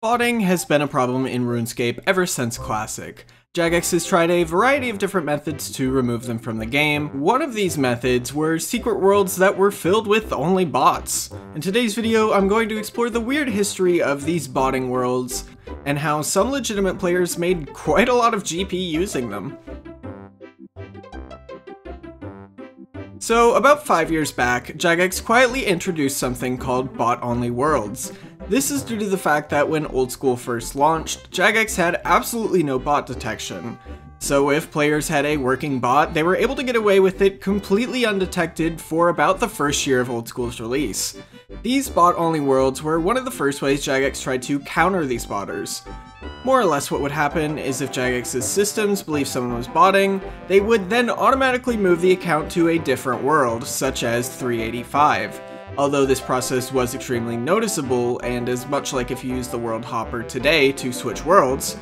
Botting has been a problem in RuneScape ever since Classic. Jagex has tried a variety of different methods to remove them from the game. One of these methods were secret worlds that were filled with only bots. In today's video, I'm going to explore the weird history of these botting worlds, and how some legitimate players made quite a lot of GP using them. So, about 5 years back, Jagex quietly introduced something called bot-only worlds. This is due to the fact that when Old School first launched, Jagex had absolutely no bot detection. So if players had a working bot, they were able to get away with it completely undetected for about the first year of Old School's release. These bot-only worlds were one of the first ways Jagex tried to counter these botters. More or less what would happen is if Jagex's systems believed someone was botting, they would then automatically move the account to a different world, such as 385. Although this process was extremely noticeable, and is much like if you use the world hopper today to switch worlds,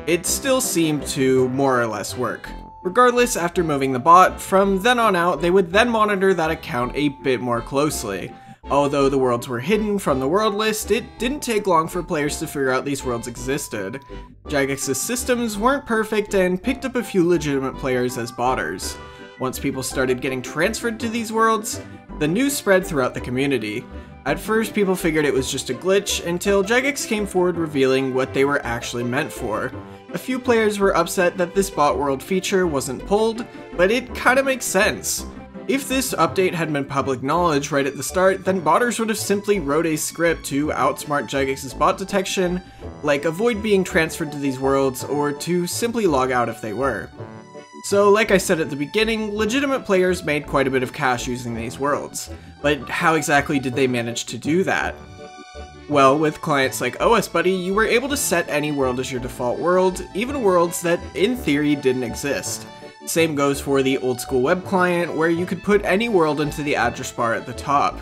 it still seemed to more or less work. Regardless, after moving the bot, from then on out, they would then monitor that account a bit more closely. Although the worlds were hidden from the world list, it didn't take long for players to figure out these worlds existed. Jagex's systems weren't perfect and picked up a few legitimate players as botters. Once people started getting transferred to these worlds, the news spread throughout the community. At first, people figured it was just a glitch, until Jagex came forward revealing what they were actually meant for. A few players were upset that this bot world feature wasn't pulled, but it kinda makes sense. If this update had been public knowledge right at the start, then botters would have simply wrote a script to outsmart Jagex's bot detection, like avoid being transferred to these worlds, or to simply log out if they were. So like I said at the beginning, legitimate players made quite a bit of cash using these worlds. But how exactly did they manage to do that? Well, with clients like OSBuddy, you were able to set any world as your default world, even worlds that in theory didn't exist. Same goes for the Old School web client, where you could put any world into the address bar at the top.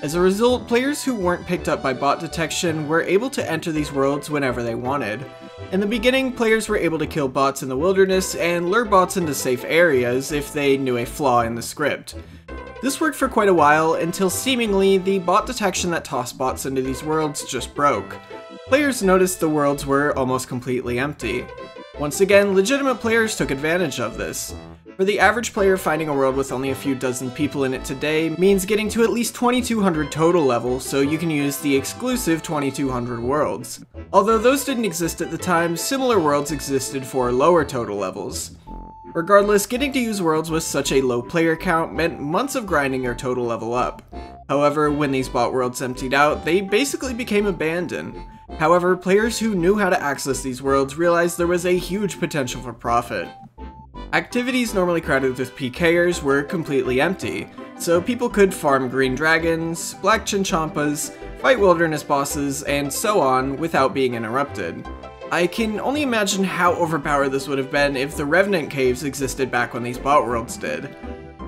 As a result, players who weren't picked up by bot detection were able to enter these worlds whenever they wanted. In the beginning, players were able to kill bots in the wilderness and lure bots into safe areas if they knew a flaw in the script. This worked for quite a while, until seemingly the bot detection that tossed bots into these worlds just broke. Players noticed the worlds were almost completely empty. Once again, legitimate players took advantage of this. For the average player, finding a world with only a few dozen people in it today means getting to at least 2200 total level, so you can use the exclusive 2200 worlds. Although those didn't exist at the time, similar worlds existed for lower total levels. Regardless, getting to use worlds with such a low player count meant months of grinding your total level up. However, when these bot worlds emptied out, they basically became abandoned. However, players who knew how to access these worlds realized there was a huge potential for profit. Activities normally crowded with PKers were completely empty, so people could farm green dragons, black chinchampas, fight wilderness bosses, and so on without being interrupted. I can only imagine how overpowered this would have been if the Revenant Caves existed back when these bot worlds did.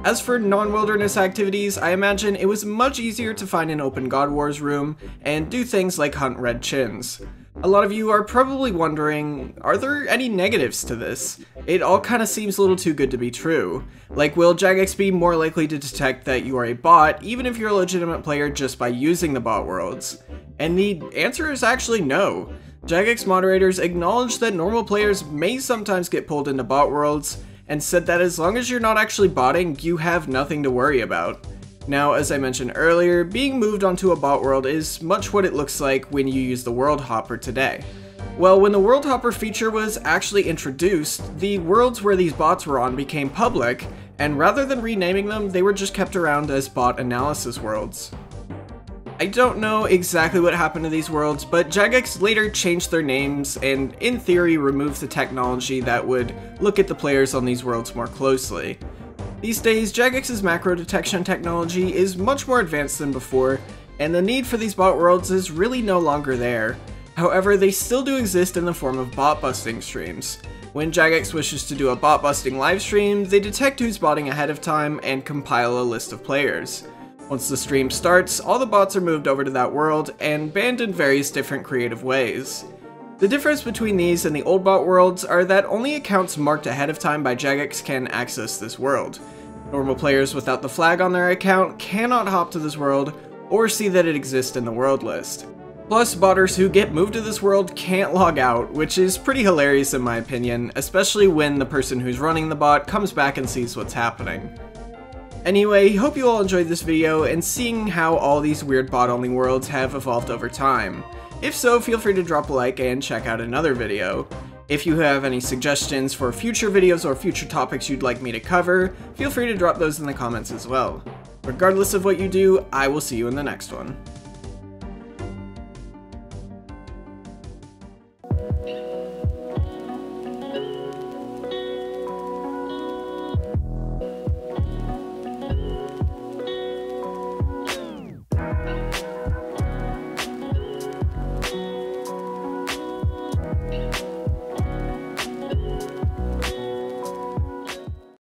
As for non-wilderness activities, I imagine it was much easier to find an open God Wars room and do things like hunt red chins. A lot of you are probably wondering, are there any negatives to this? It all kinda seems a little too good to be true. Like, will Jagex be more likely to detect that you are a bot, even if you're a legitimate player, just by using the bot worlds? And the answer is actually no. Jagex moderators acknowledge that normal players may sometimes get pulled into bot worlds, and said that as long as you're not actually botting, you have nothing to worry about. Now, as I mentioned earlier, being moved onto a bot world is much what it looks like when you use the world hopper today. Well, when the world hopper feature was actually introduced, the worlds where these bots were on became public, and rather than renaming them, they were just kept around as bot analysis worlds. I don't know exactly what happened to these worlds, but Jagex later changed their names and, in theory, removed the technology that would look at the players on these worlds more closely. These days, Jagex's macro detection technology is much more advanced than before, and the need for these bot worlds is really no longer there. However, they still do exist in the form of bot busting streams. When Jagex wishes to do a bot busting livestream, they detect who's botting ahead of time and compile a list of players. Once the stream starts, all the bots are moved over to that world and banned in various different creative ways. The difference between these and the old bot worlds are that only accounts marked ahead of time by Jagex can access this world. Normal players without the flag on their account cannot hop to this world or see that it exists in the world list. Plus, botters who get moved to this world can't log out, which is pretty hilarious in my opinion, especially when the person who's running the bot comes back and sees what's happening. Anyway, hope you all enjoyed this video and seeing how all these weird bot-only worlds have evolved over time. If so, feel free to drop a like and check out another video. If you have any suggestions for future videos or future topics you'd like me to cover, feel free to drop those in the comments as well. Regardless of what you do, I will see you in the next one.